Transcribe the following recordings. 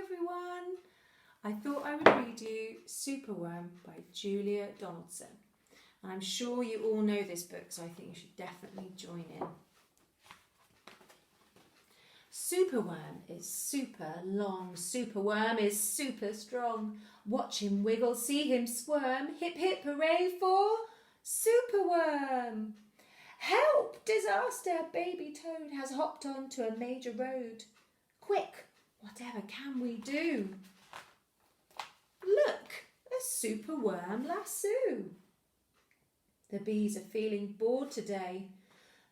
everyone. I thought I would read you Superworm by Julia Donaldson. And I'm sure you all know this book, so I think you should definitely join in. Superworm is super long, Superworm is super strong. Watch him wiggle, see him squirm, hip hip hooray for Superworm. Help! Disaster! Baby Toad has hopped onto a major road. Quick! Whatever can we do? Look! A superworm lasso. The bees are feeling bored today.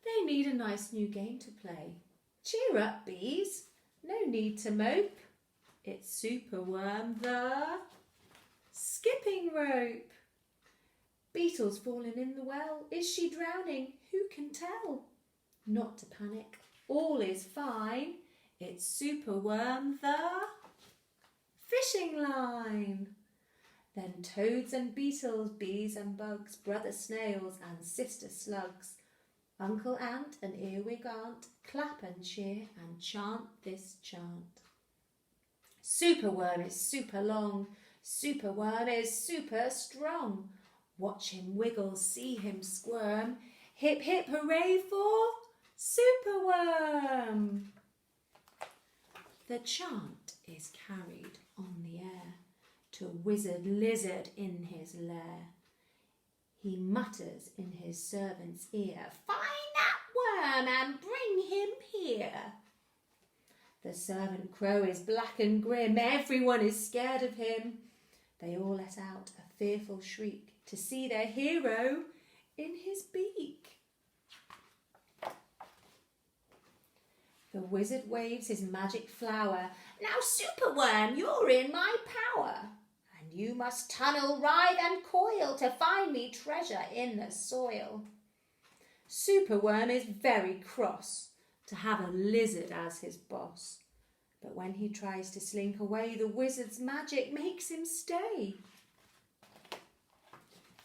They need a nice new game to play. Cheer up, bees. No need to mope. It's Superworm the skipping rope. Beetle's fallen in the well. Is she drowning? Who can tell? Not to panic. All is fine. It's Superworm the fishing line. Then toads and beetles, bees and bugs, brother snails and sister slugs, uncle ant and earwig aunt, clap and cheer and chant this chant. Superworm is super long. Superworm is super strong. Watch him wiggle, see him squirm. Hip hip hooray for Superworm. The chant is carried on the air to Wizard Lizard in his lair. He mutters in his servant's ear, "Find that worm and bring him here." The servant crow is black and grim. Everyone is scared of him. They all let out a fearful shriek to see their hero in his beak. The wizard waves his magic flower. "Now, Superworm, you're in my power, and you must tunnel, writhe and coil to find me treasure in the soil." Superworm is very cross to have a lizard as his boss. But when he tries to slink away, the wizard's magic makes him stay.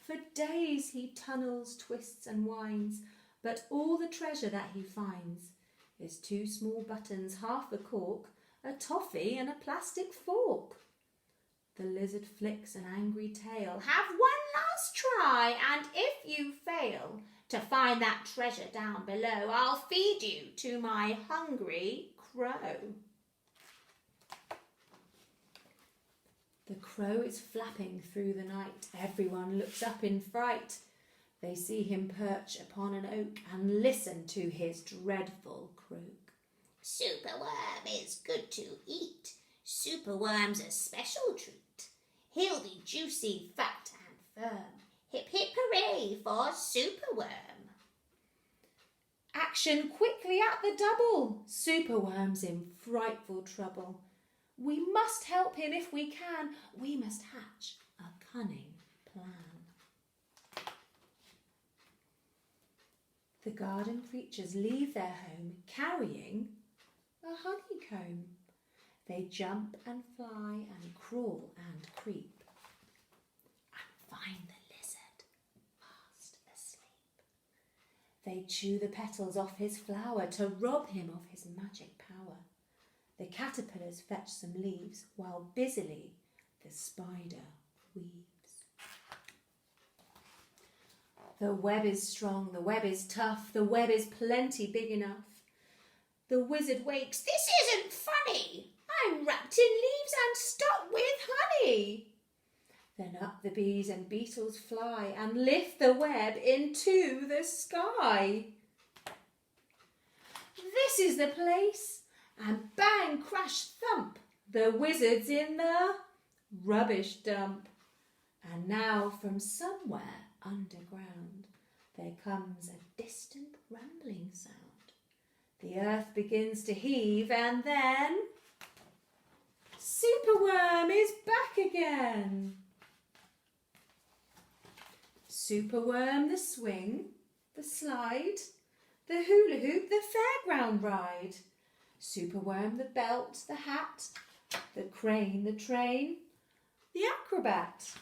For days he tunnels, twists and winds, but all the treasure that he finds is 2 small buttons, half a cork, a toffee and a plastic fork. The lizard flicks an angry tail. "Have one last try, and if you fail to find that treasure down below, I'll feed you to my hungry crow." The crow is flapping through the night. Everyone looks up in fright. They see him perch upon an oak and listen to his dreadful croak. "Superworm is good to eat. Superworm's a special treat. He'll be juicy, fat and firm. Hip hip hooray for Superworm." Action quickly at the double. Superworm's in frightful trouble. We must help him if we can. We must hatch a cunning plan. The garden creatures leave their home carrying a honeycomb. They jump and fly and crawl and creep and find the lizard fast asleep. They chew the petals off his flower to rob him of his magic power. The caterpillars fetch some leaves while busily the spider weaves. The web is strong, the web is tough, the web is plenty big enough. The wizard wakes. "This isn't funny. I'm wrapped in leaves and stuck with honey." Then up the bees and beetles fly and lift the web into the sky. This is the place. And bang, crash, thump, the wizard's in the rubbish dump. And now from somewhere underground there comes a distant rumbling sound. The earth begins to heave and then Superworm is back again. Superworm the swing, the slide, the hula hoop, the fairground ride. Superworm the belt, the hat, the crane, the train, the acrobat.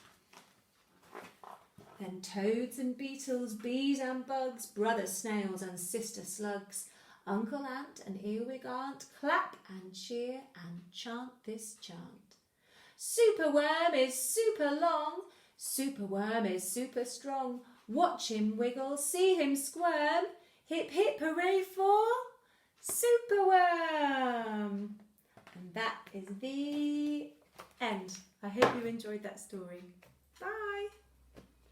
Then toads and beetles, bees and bugs, brother snails and sister slugs, Uncle Ant and Earwig Aunt clap and cheer and chant this chant. Superworm is super long, Superworm is super strong. Watch him wiggle, see him squirm. Hip hip hooray for Superworm. And that is the end. I hope you enjoyed that story.